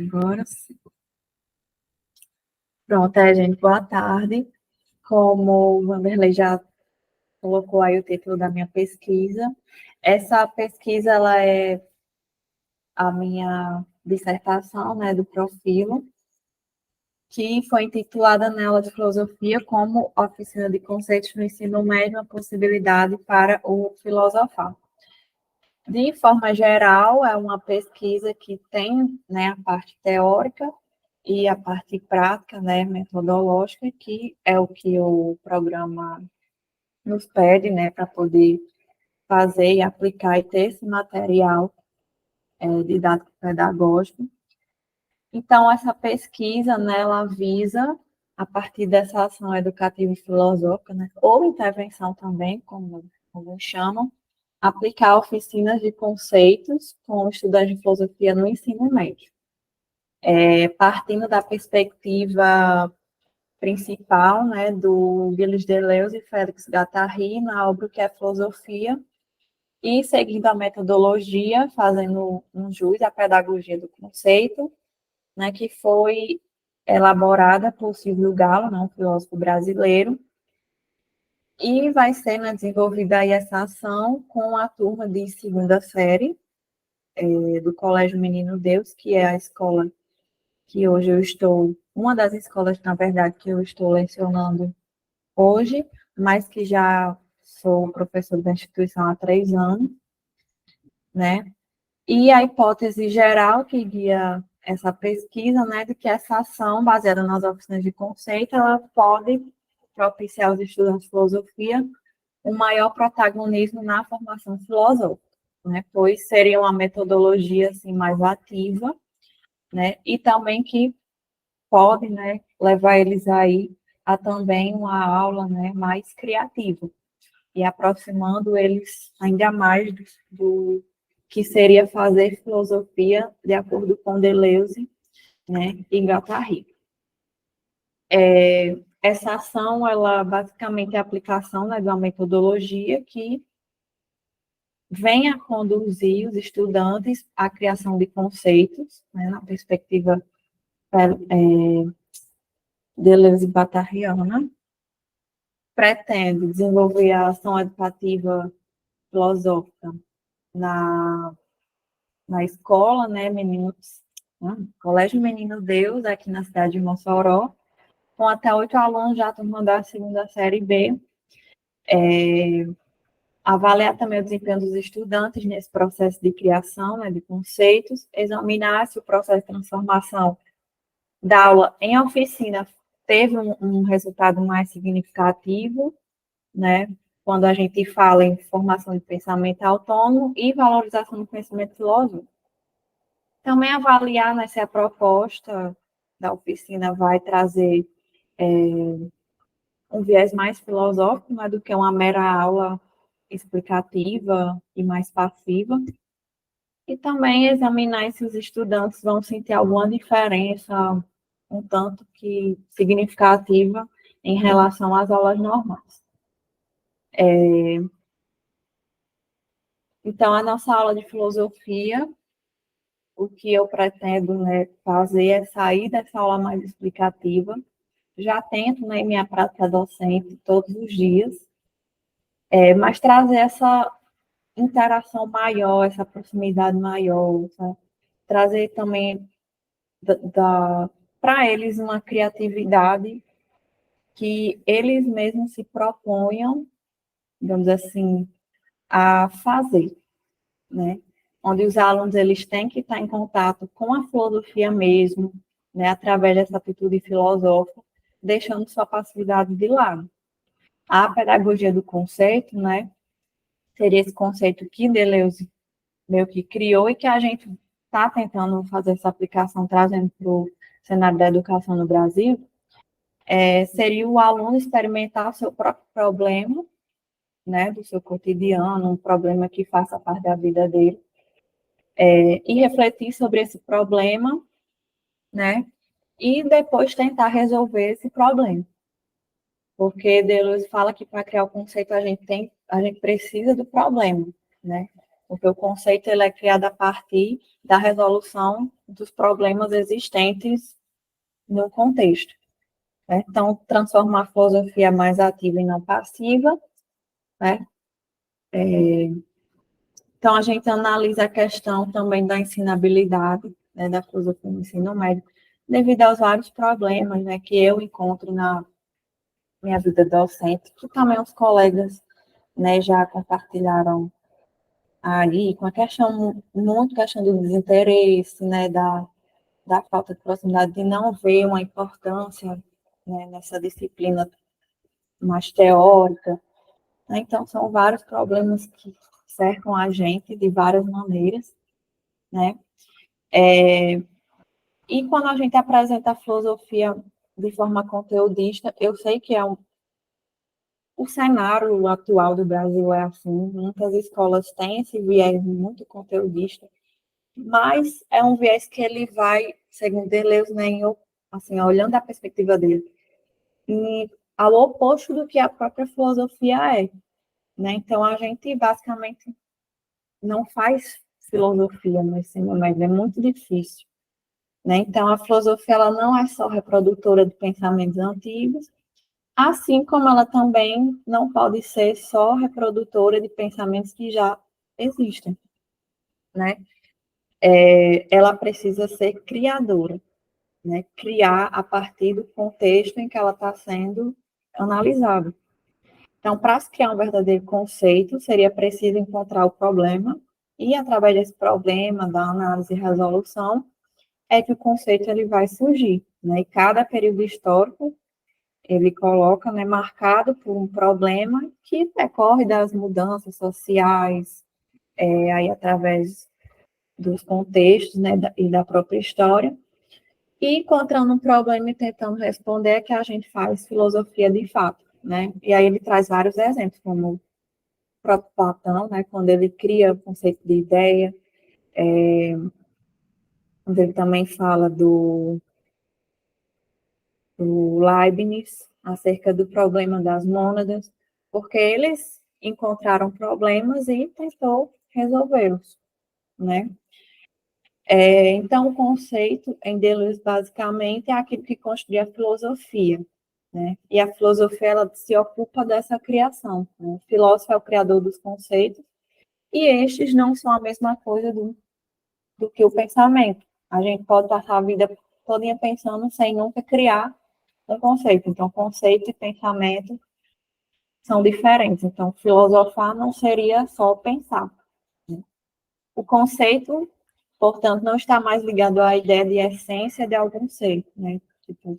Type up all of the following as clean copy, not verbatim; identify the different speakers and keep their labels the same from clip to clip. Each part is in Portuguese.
Speaker 1: Agora sim. Pronto, gente, boa tarde. Como o Vanderlei já colocou aí o título da minha pesquisa, essa pesquisa ela é a minha dissertação, né, do Profilo, que foi intitulada na aula de filosofia como oficina de conceitos no ensino médio, uma possibilidade para o filosofar. De forma geral, é uma pesquisa que tem, né, a parte teórica e a parte prática, né, metodológica, que é o que o programa nos pede, né, para poder fazer e aplicar e ter esse material didático pedagógico. Então, essa pesquisa, né, ela visa, a partir dessa ação educativa e filosófica, né, ou intervenção também, como chamam, aplicar oficinas de conceitos com estudantes de filosofia no ensino médio. Partindo da perspectiva principal, né, do Gilles Deleuze e Félix Guattari, na obra que é Filosofia, e seguindo a metodologia, fazendo um jus à pedagogia do conceito, né, que foi elaborada por Silvio Galo, né, um filósofo brasileiro, e vai ser, né, desenvolvida aí essa ação com a turma de segunda série do Colégio Menino Deus, que é a escola que hoje eu estou, uma das escolas, na verdade, que eu estou lecionando hoje, mas que já sou professor da instituição há 3 anos, né? E a hipótese geral que guia essa pesquisa, né, de que essa ação, baseada nas oficinas de conceito, ela pode propiciar aos estudantes de filosofia um maior protagonismo na formação filosófica, né? Pois seria uma metodologia assim mais ativa, né? E também que pode, né, levar eles aí a também uma aula, né, mais criativa e aproximando eles ainda mais do que seria fazer filosofia de acordo com Deleuze, né, e Guattari. Essa ação, ela basicamente é a aplicação, né, de uma metodologia que vem a conduzir os estudantes à criação de conceitos, né, na perspectiva Deleuze e Guattariana, pretende desenvolver a ação educativa filosófica na escola, né, Colégio Menino Deus, aqui na cidade de Mossoró, com até 8 alunos já turma da segunda série B. Avaliar também o desempenho dos estudantes nesse processo de criação, né, de conceitos, examinar se o processo de transformação da aula em oficina teve um resultado mais significativo, né, quando a gente fala em formação de pensamento autônomo e valorização do conhecimento filosófico. Também avaliar, né, se a proposta da oficina vai trazer um viés mais filosófico, né, do que uma mera aula explicativa e mais passiva. E também examinar se os estudantes vão sentir alguma diferença um tanto que significativa em relação às aulas normais. Então, a nossa aula de filosofia, o que eu pretendo, né, fazer é sair dessa aula mais explicativa. Já tento, né, em minha prática docente todos os dias, mas trazer essa interação maior, essa proximidade maior, sabe? Trazer também para eles uma criatividade que eles mesmos se proponham, digamos assim, a fazer, né? Onde os alunos eles têm que estar em contato com a filosofia mesmo, né? Através dessa atitude filosófica, deixando sua passividade de lado. A pedagogia do conceito, né? Seria esse conceito que Deleuze meio que criou e que a gente está tentando fazer essa aplicação, trazendo para o cenário da educação no Brasil, seria o aluno experimentar o seu próprio problema, né, do seu cotidiano, um problema que faça parte da vida dele, e refletir sobre esse problema, né, e depois tentar resolver esse problema. Porque Deleuze fala que para criar o conceito a gente precisa do problema, né? Porque o conceito ele é criado a partir da resolução dos problemas existentes no contexto. Né? Então, transformar a filosofia mais ativa e não passiva. Né? Então, a gente analisa a questão também da ensinabilidade, né, da filosofia no ensino médio, devido aos vários problemas, né, que eu encontro na minha vida docente, que também os colegas, né, já compartilharam aí, com a questão, muito questão do desinteresse, né, da falta de proximidade, de não ver uma importância, né, nessa disciplina mais teórica. Né? Então, são vários problemas que cercam a gente de várias maneiras, né? E quando a gente apresenta a filosofia de forma conteudista, eu sei que o cenário atual do Brasil é assim, muitas escolas têm esse viés muito conteudista, mas é um viés que ele vai, segundo Deleuze, né, assim, olhando a perspectiva dele, ao oposto do que a própria filosofia é. Né? Então, a gente basicamente não faz filosofia no ensino médio, é muito difícil. Né? Então, a filosofia ela não é só reprodutora de pensamentos antigos, assim como ela também não pode ser só reprodutora de pensamentos que já existem. Né? Ela precisa ser criadora, né? Criar a partir do contexto em que ela está sendo analisada. Então, para se criar um verdadeiro conceito, seria preciso encontrar o problema, e através desse problema, da análise e resolução, é que o conceito ele vai surgir. Né? E cada período histórico, ele coloca, né, marcado por um problema que decorre das mudanças sociais, aí através dos contextos, né, e da própria história. E encontrando um problema e tentando responder é que a gente faz filosofia de fato. Né? E aí ele traz vários exemplos, como próprio Platão, né, quando ele cria o conceito de ideia, quando ele também fala do Leibniz, acerca do problema das mônadas, porque eles encontraram problemas e tentou resolvê-los, né? Então, o conceito em Deleuze, basicamente, é aquilo que constitui a filosofia, né? E a filosofia, ela se ocupa dessa criação. Né? O filósofo é o criador dos conceitos, e estes não são a mesma coisa do que o pensamento. A gente pode passar a vida toda pensando sem nunca criar um conceito. Então, conceito e pensamento são diferentes. Então, filosofar não seria só pensar. O conceito, portanto, não está mais ligado à ideia de essência de algum ser, né? Tipo,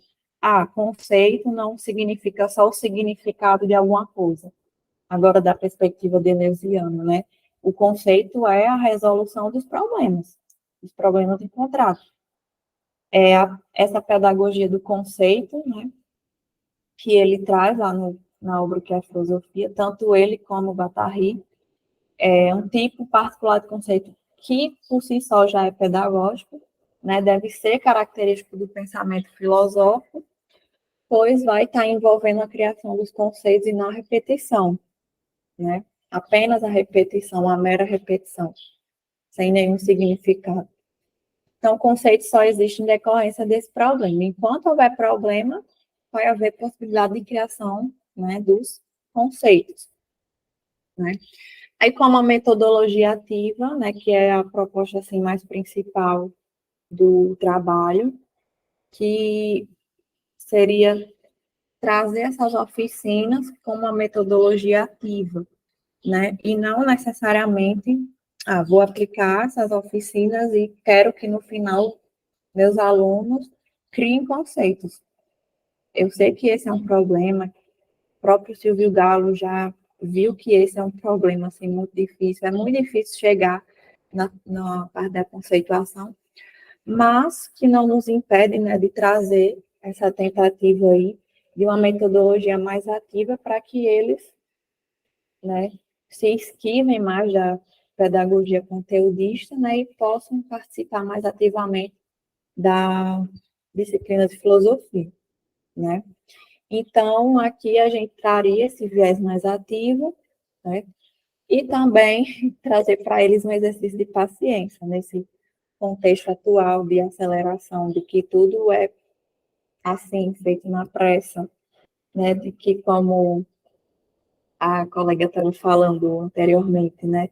Speaker 1: conceito não significa só o significado de alguma coisa. Agora, da perspectiva deleuziana, né? O conceito é a resolução dos problemas encontrados. Essa pedagogia do conceito, né, que ele traz lá na obra que é a filosofia, tanto ele como o Guattari, é um tipo particular de conceito que, por si só, já é pedagógico, né, deve ser característico do pensamento filosófico, pois vai estar envolvendo a criação dos conceitos e não a repetição, né? Apenas a repetição, a mera repetição, sem nenhum significado. Então, o conceito só existe em decorrência desse problema. Enquanto houver problema, vai haver possibilidade de criação, né, dos conceitos. Né? Aí, como a metodologia ativa, né, que é a proposta assim, mais principal do trabalho, que seria trazer essas oficinas como uma metodologia ativa, né? E não necessariamente, vou aplicar essas oficinas e quero que no final meus alunos criem conceitos. Eu sei que esse é um problema, o próprio Silvio Galo já viu que esse é um problema assim, muito difícil, é muito difícil chegar na parte da conceituação, mas que não nos impede, né, de trazer essa tentativa aí de uma metodologia mais ativa para que eles, né, se esquivem mais da pedagogia conteudista, né, e possam participar mais ativamente da disciplina de filosofia, né? Então, aqui a gente traria esse viés mais ativo, né? E também trazer para eles um exercício de paciência, nesse contexto atual de aceleração, de que tudo é assim, feito na pressa, né? De que, como a colega estava falando anteriormente, né?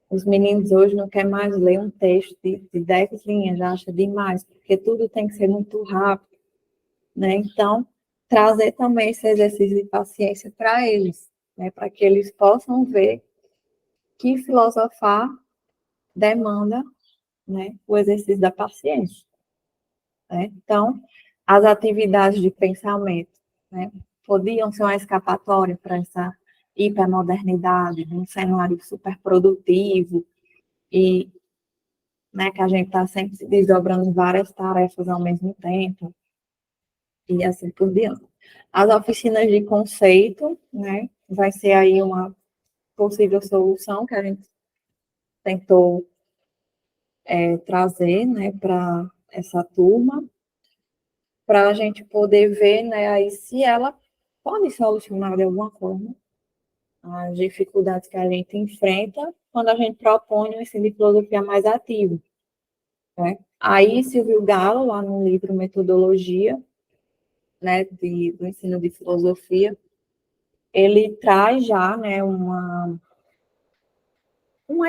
Speaker 1: Os meninos hoje não querem mais ler um texto de 10 linhas, já acha demais, porque tudo tem que ser muito rápido, né? Então, trazer também esse exercício de paciência para eles, né? Para que eles possam ver que filosofar demanda, né? O exercício da paciência, né? Então, as atividades de pensamento, né? Podiam ser uma escapatória para essa hipermodernidade, de um cenário super produtivo, e, né, que a gente está sempre se desdobrando em várias tarefas ao mesmo tempo, e assim por diante. As oficinas de conceito, né, vai ser aí uma possível solução que a gente tentou trazer, né, para essa turma, para a gente poder ver, né, aí se ela pode solucionar de alguma forma as dificuldades que a gente enfrenta quando a gente propõe um ensino de filosofia mais ativo, né? Aí, Silvio Galo, lá no livro Metodologia, né, do ensino de filosofia, ele traz já, né, uma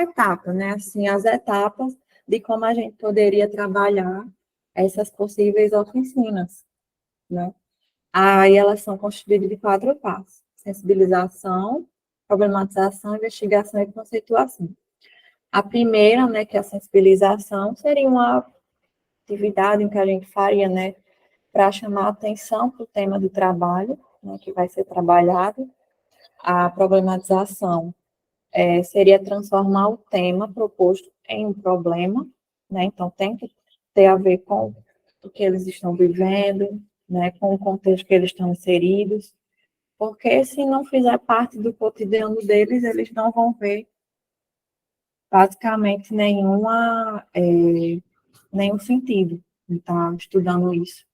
Speaker 1: etapa, né, assim, as etapas de como a gente poderia trabalhar essas possíveis oficinas, né? Aí elas são constituídas de 4 passos: sensibilização, problematização, investigação e conceituação. A primeira, né, que é a sensibilização, seria uma atividade em que a gente faria, né, para chamar a atenção para o tema do trabalho, né, que vai ser trabalhado. A problematização seria transformar o tema proposto em um problema, né, então tem que ter a ver com o que eles estão vivendo, né, com o contexto que eles estão inseridos, porque se não fizer parte do cotidiano deles, eles não vão ver basicamente nenhum sentido em estar estudando isso.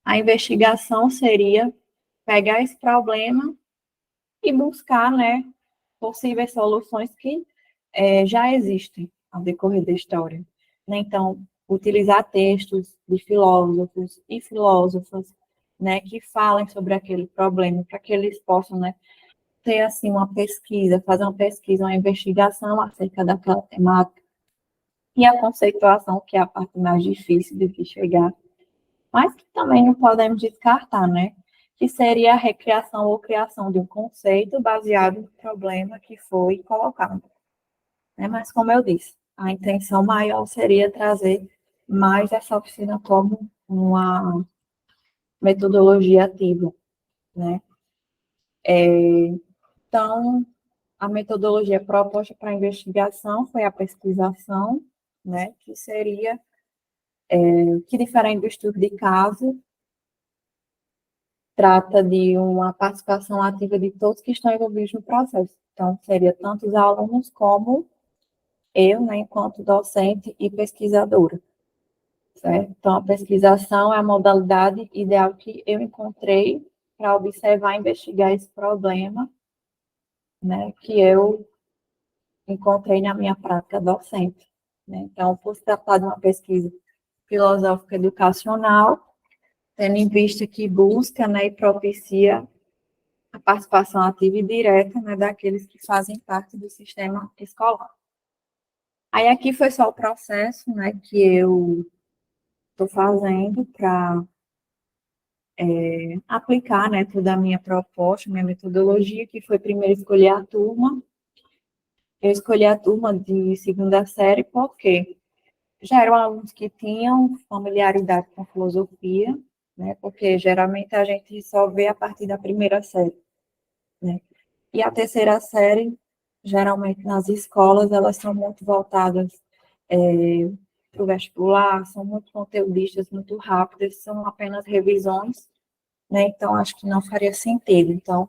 Speaker 1: A investigação seria pegar esse problema e buscar, né, possíveis soluções que já existem ao decorrer da história. Né? Então, utilizar textos de filósofos e filósofas, né, que falem sobre aquele problema, para que eles possam, né, ter assim uma pesquisa, fazer uma pesquisa, uma investigação acerca daquela temática, e a conceituação, que é a parte mais difícil de que chegar, mas que também não podemos descartar, né? Que seria a recriação ou criação de um conceito baseado no problema que foi colocado. Né? Mas, como eu disse, a intenção maior seria trazer mais essa oficina como uma metodologia ativa, né? Então, a metodologia proposta para a investigação foi a pesquisação, né? Que seria, que diferente do estudo de caso, trata de uma participação ativa de todos que estão envolvidos no processo. Então, seria tanto os alunos como eu, né, enquanto docente e pesquisadora. Certo? Então, a pesquisação é a modalidade ideal que eu encontrei para observar e investigar esse problema, né, que eu encontrei na minha prática docente. Né? Então, por se tratar de uma pesquisa filosófica educacional, tendo em vista que busca, né, e propicia a participação ativa e direta, né, daqueles que fazem parte do sistema escolar. Aí aqui foi só o processo, né, que eu estou fazendo para aplicar, né, toda a minha proposta, minha metodologia, que foi primeiro escolher a turma. Eu escolhi a turma de segunda série porque já eram alunos que tinham familiaridade com filosofia, né, porque geralmente a gente só vê a partir da primeira série, né. E a terceira série, geralmente nas escolas, elas são muito voltadas para o vestibular, são muito conteudistas, muito rápidas, são apenas revisões, né? Então, acho que não faria sentido. Então,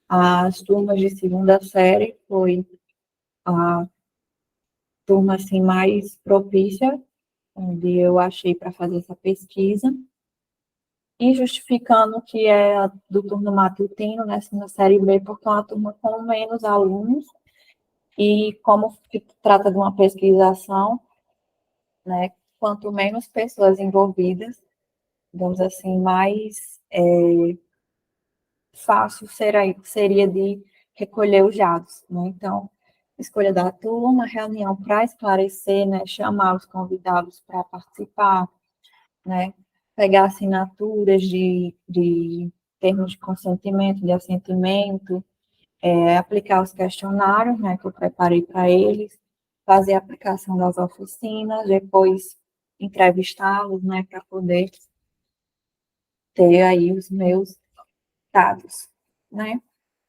Speaker 1: as turmas de segunda série foi a turma assim, mais propícia, onde eu achei para fazer essa pesquisa, e justificando que é a do turno matutino, né, na série B, porque é uma turma com menos alunos, e como se trata de uma pesquisação, né? Quanto menos pessoas envolvidas, digamos assim, mais fácil seria de recolher os dados, né? Então, escolha da turma, reunião para esclarecer, né? Chamar os convidados para participar, né? Pegar assinaturas de termos de consentimento, de assentimento, aplicar os questionários, né, que eu preparei para eles, fazer a aplicação das oficinas, depois entrevistá-los, né, para poder ter aí os meus dados, né?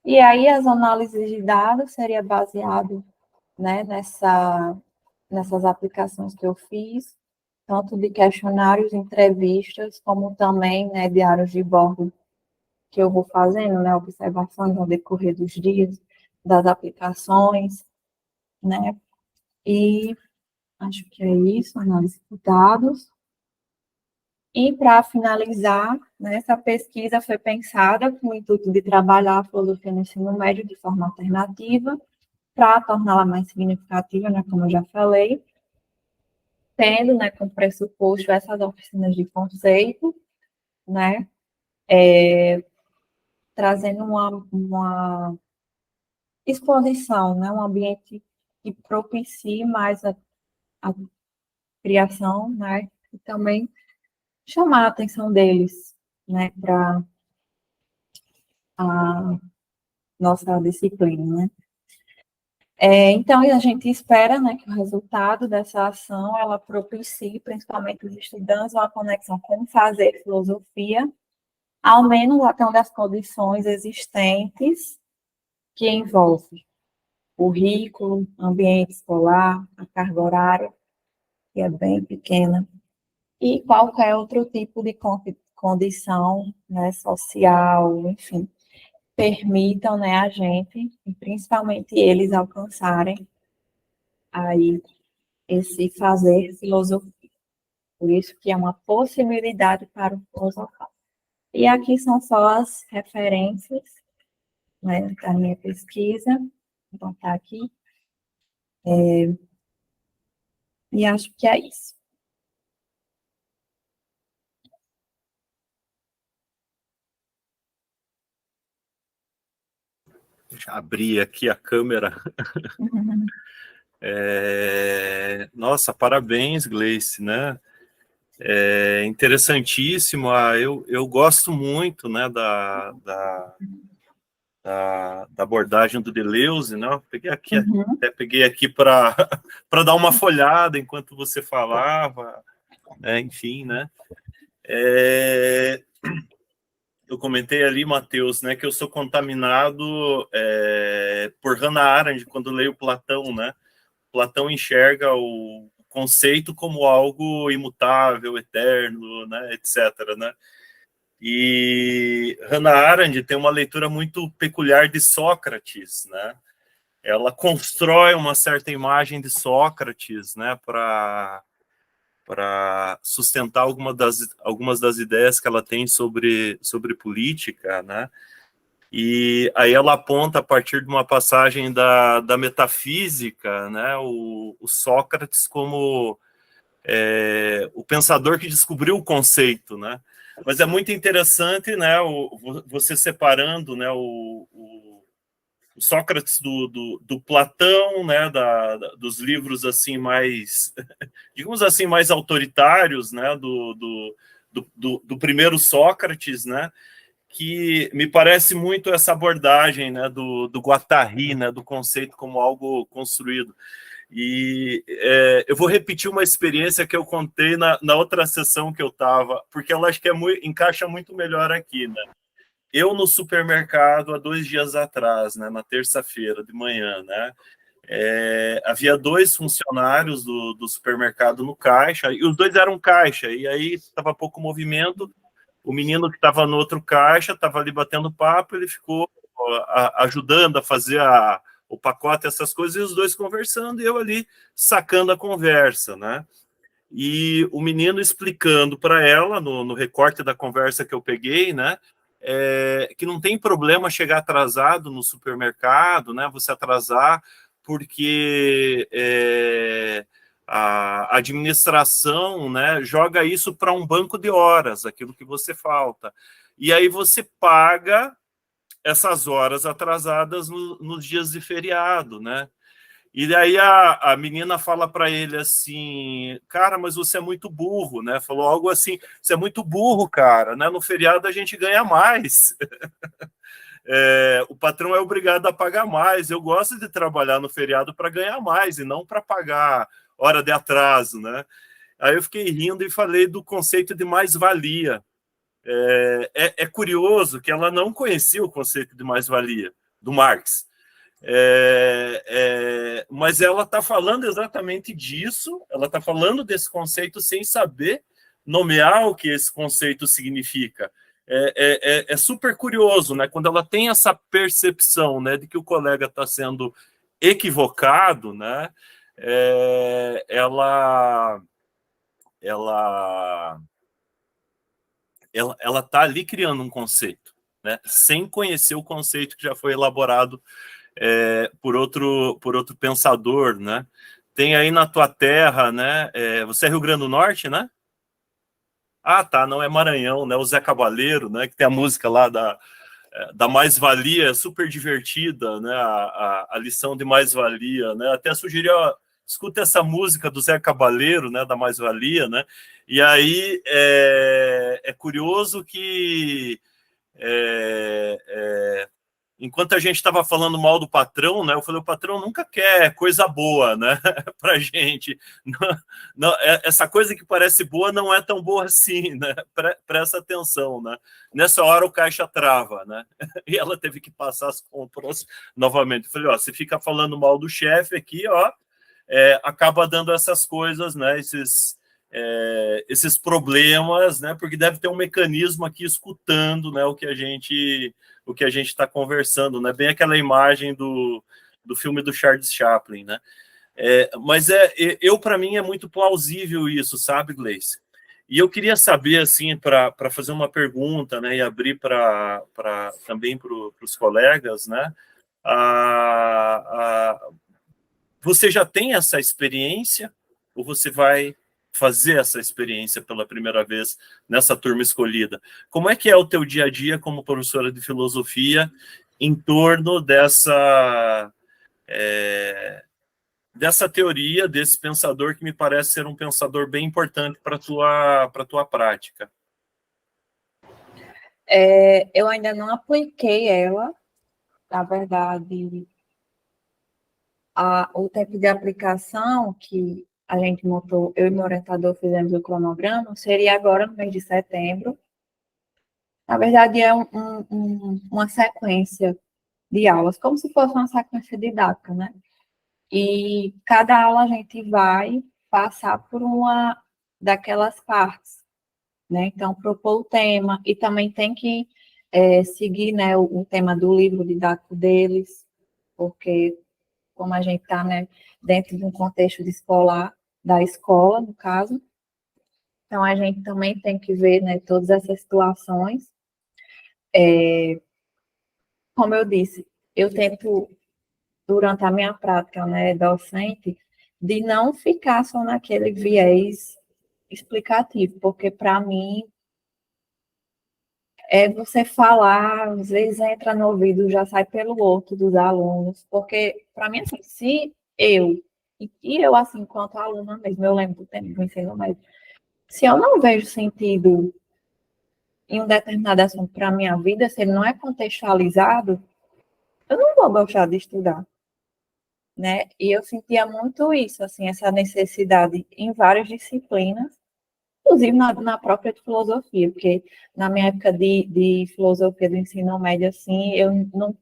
Speaker 1: E aí as análises de dados seria baseado, né, nessas aplicações que eu fiz, tanto de questionários, entrevistas, como também, né, diários de bordo que eu vou fazendo, né, observações ao decorrer dos dias, das aplicações, né, e acho que é isso, análise de dados. E para finalizar, né, essa pesquisa foi pensada com o intuito de trabalhar a filosofia no ensino médio de forma alternativa, para torná-la mais significativa, né, como eu já falei, tendo, né, como pressuposto essas oficinas de conceito, né, trazendo uma exposição, né, um ambiente que propicie mais a criação, né, e também chamar a atenção deles, né, para a nossa disciplina, né. Então, a gente espera, né, que o resultado dessa ação, ela propicie, principalmente os estudantes, uma conexão com o fazer filosofia, ao menos até onde as condições existentes, que envolve currículo, ambiente escolar, a carga horária, que é bem pequena, e qualquer outro tipo de condição, né, social, enfim, permitam, né, a gente, e principalmente eles, alcançarem aí esse fazer filosofia. Por isso que é uma possibilidade para o filosofar. E aqui são só as referências, né, da minha pesquisa. Vou botar aqui. E acho que é isso.
Speaker 2: Deixa eu abrir aqui a câmera. Nossa, parabéns, Gleice, né? Interessantíssimo. Eu gosto muito, né, da abordagem do Deleuze, né? Até peguei aqui para para dar uma folhada enquanto você falava, né? Enfim, né? Eu comentei ali, Matheus, né, que eu sou contaminado por Hannah Arendt quando leio Platão, né? Platão enxerga o conceito como algo imutável, eterno, né, etc., né? E Hannah Arendt tem uma leitura muito peculiar de Sócrates, né? Ela constrói uma certa imagem de Sócrates, né, para sustentar algumas das ideias que ela tem sobre política, né? E aí ela aponta, a partir de uma passagem da metafísica, né, o Sócrates como o pensador que descobriu o conceito, né? Mas é muito interessante, né, você separando, né, o Sócrates do Platão, né, dos livros assim mais, digamos assim, mais autoritários, né, do primeiro Sócrates, né, que me parece muito essa abordagem, né, do Guattari, né, do conceito como algo construído. E eu vou repetir uma experiência que eu contei na outra sessão que eu estava, porque ela acho que encaixa muito melhor aqui, né? Eu no supermercado há 2 dias atrás, né, na terça-feira de manhã, né? Havia 2 funcionários do supermercado no caixa, e os dois eram caixa, e aí estava pouco movimento. O menino que estava no outro caixa estava ali batendo papo, ele ficou ajudando a fazer o pacote, essas coisas, e os dois conversando, e eu ali sacando a conversa, né? E o menino explicando para ela, no recorte da conversa que eu peguei, né, que não tem problema chegar atrasado no supermercado, né, você atrasar, porque a administração, né, joga isso para um banco de horas, aquilo que você falta. E aí você paga essas horas atrasadas nos dias de feriado, né? E daí a menina fala para ele assim, cara, mas você é muito burro, né? Falou algo assim, você é muito burro, cara, né? No feriado a gente ganha mais. O patrão é obrigado a pagar mais. Eu gosto de trabalhar no feriado para ganhar mais e não para pagar hora de atraso, né? Aí eu fiquei rindo e falei do conceito de mais-valia. É curioso que ela não conhecia o conceito de mais-valia do Marx. Mas ela está falando exatamente disso, ela está falando desse conceito sem saber nomear o que esse conceito significa. É super curioso, né? Quando ela tem essa percepção, né, de que o colega está sendo equivocado, né? Ela está ali criando um conceito, né? Sem conhecer o conceito que já foi elaborado por outro pensador, né? Tem aí na tua terra, né? Você é Rio Grande do Norte, né? Ah, tá, não é Maranhão, né? O Zé Cabaleiro, né? Que tem a música lá da mais-valia, super divertida, né? A lição de mais-valia, né? Até sugeri, ó, escuta essa música do Zé Cabaleiro, né? Da mais-valia, né? E aí é curioso que enquanto a gente estava falando mal do patrão, né? Eu falei, o patrão nunca quer coisa boa, né? Pra gente. Não, essa coisa que parece boa não é tão boa assim, né? Presta atenção, né? Nessa hora o caixa trava, né? E ela teve que passar as compras novamente. Eu falei, ó, você fica falando mal do chefe aqui, ó, acaba dando essas coisas, né? Esses problemas, né? Porque deve ter um mecanismo aqui escutando, né? O que a gente está conversando, né? Bem aquela imagem do filme do Charles Chaplin, né? Mas para mim é muito plausível isso, sabe, Gleice? E eu queria saber, assim, para fazer uma pergunta, né? E abrir também para os colegas, né? Você já tem essa experiência ou você vai fazer essa experiência pela primeira vez nessa turma escolhida? Como é que é o teu dia a dia como professora de filosofia em torno dessa teoria, desse pensador que me parece ser um pensador bem importante para a tua prática?
Speaker 1: Eu ainda não apliquei ela, na verdade, o tempo de aplicação que a gente montou, eu e meu orientador fizemos o cronograma, seria agora no mês de setembro. Na verdade, é uma sequência de aulas, como se fosse uma sequência didática, né? E cada aula a gente vai passar por uma daquelas partes, né? Então, propor o tema, e também tem que seguir, né, o tema do livro didático deles, porque como a gente está, né, dentro de um contexto de escolar, da escola, no caso, então a gente também tem que ver, né, todas essas situações. Como eu disse, eu tento, durante a minha prática, né, docente, de não ficar só naquele viés explicativo, porque para mim você falar, às vezes entra no ouvido, já sai pelo outro dos alunos, porque para mim, assim, se eu, e eu, assim, enquanto aluna mesmo, eu lembro do tempo do ensino médio, se eu não vejo sentido em um determinado assunto para a minha vida, se ele não é contextualizado, eu não vou gostar de estudar, né? E eu sentia muito isso, assim, essa necessidade em várias disciplinas, inclusive na própria de filosofia, porque na minha época de filosofia do ensino médio, assim, eu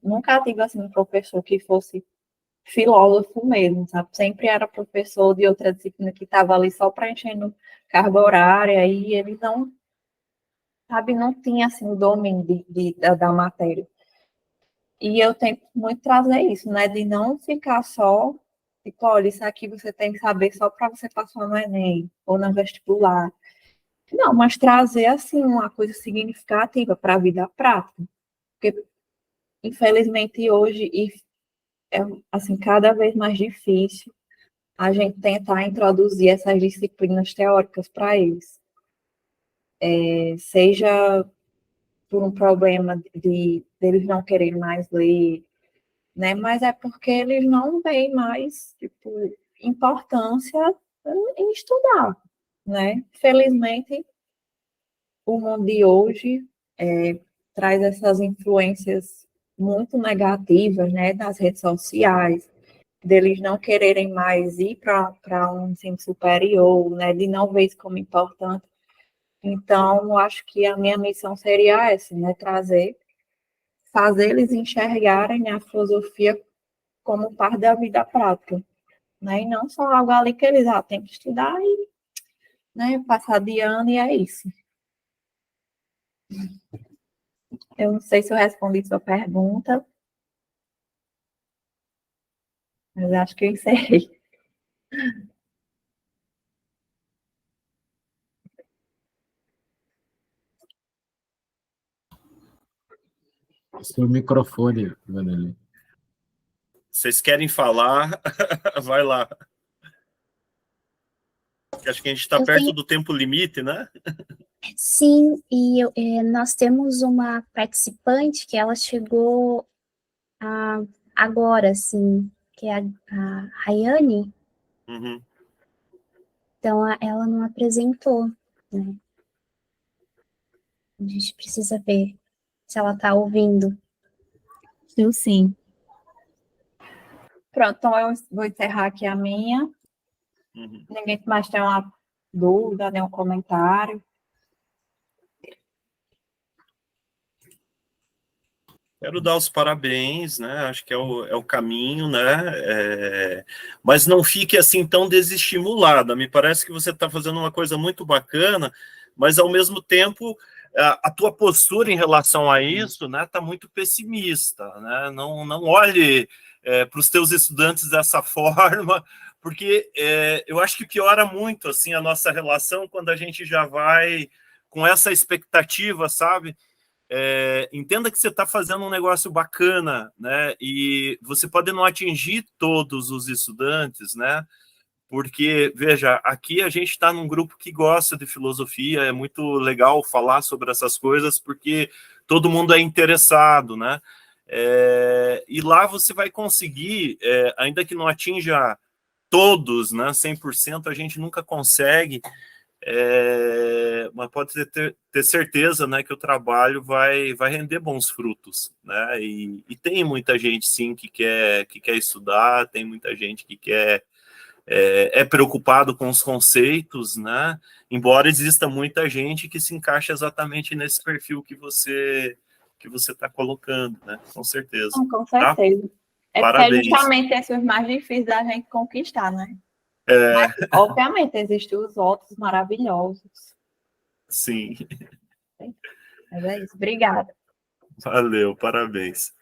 Speaker 1: nunca tive, assim, um professor que fosse filósofo mesmo, sabe? Sempre era professor de outra disciplina que estava ali só preenchendo carga horária, e ele não, sabe, não tinha, assim, o domínio da matéria. E eu tento muito trazer isso, né? De não ficar só, tipo, olha, isso aqui você tem que saber só para você passar no Enem ou no vestibular. Não, mas trazer, assim, uma coisa significativa para a vida prática. Porque, infelizmente, hoje é, assim, cada vez mais difícil a gente tentar introduzir essas disciplinas teóricas para eles. Seja por um problema de eles não quererem mais ler, né? Mas é porque eles não veem mais, tipo, importância em estudar, né? Felizmente, o mundo de hoje traz essas influências muito negativas, né, das redes sociais, deles não quererem mais ir para um ensino superior, né, de não ver isso como importante. Então, acho que a minha missão seria essa, né, fazer eles enxergarem, né, a filosofia como parte da vida prática, né, e não só algo ali que eles têm que estudar e, né, passar de ano e é isso. Eu não sei se eu respondi sua pergunta, mas acho que eu sei.
Speaker 3: Seu microfone, Vanelli.
Speaker 2: Vocês querem falar? Vai lá. Acho que a gente está perto do tempo limite, né?
Speaker 4: Sim, e nós temos uma participante que ela chegou agora, assim, que é a Rayane.
Speaker 2: Uhum.
Speaker 4: Então, ela não apresentou, né? A gente precisa ver se ela está ouvindo.
Speaker 1: Eu sim. Pronto, então eu vou encerrar aqui a minha.
Speaker 2: Uhum.
Speaker 1: Ninguém mais tem uma dúvida, nenhum comentário?
Speaker 2: Quero dar os parabéns, né? Acho que é o caminho, né? Mas não fique assim tão desestimulada. Me parece que você está fazendo uma coisa muito bacana, mas ao mesmo tempo a tua postura em relação a isso, né, está muito pessimista, né? Não olhe para os teus estudantes dessa forma, porque eu acho que piora muito assim a nossa relação quando a gente já vai com essa expectativa, sabe? Entenda que você está fazendo um negócio bacana, né? E você pode não atingir todos os estudantes, né? Porque, veja, aqui a gente está num grupo que gosta de filosofia, é muito legal falar sobre essas coisas, porque todo mundo é interessado, né? E lá você vai conseguir, ainda que não atinja todos, né? 100%, a gente nunca consegue, mas pode ter certeza, né, que o trabalho vai render bons frutos, né? E tem muita gente, sim, que quer estudar, tem muita gente que é preocupado com os conceitos, né? Embora exista muita gente que se encaixa exatamente nesse perfil que você está colocando, né? Com certeza.
Speaker 1: Com certeza.
Speaker 2: Tá?
Speaker 1: Porque é
Speaker 2: Parabéns.
Speaker 1: justamente esses mais difíceis da gente conquistar, né? Mas, obviamente, existem os outros maravilhosos.
Speaker 2: Sim.
Speaker 1: Mas é isso. Obrigada.
Speaker 2: Valeu, parabéns.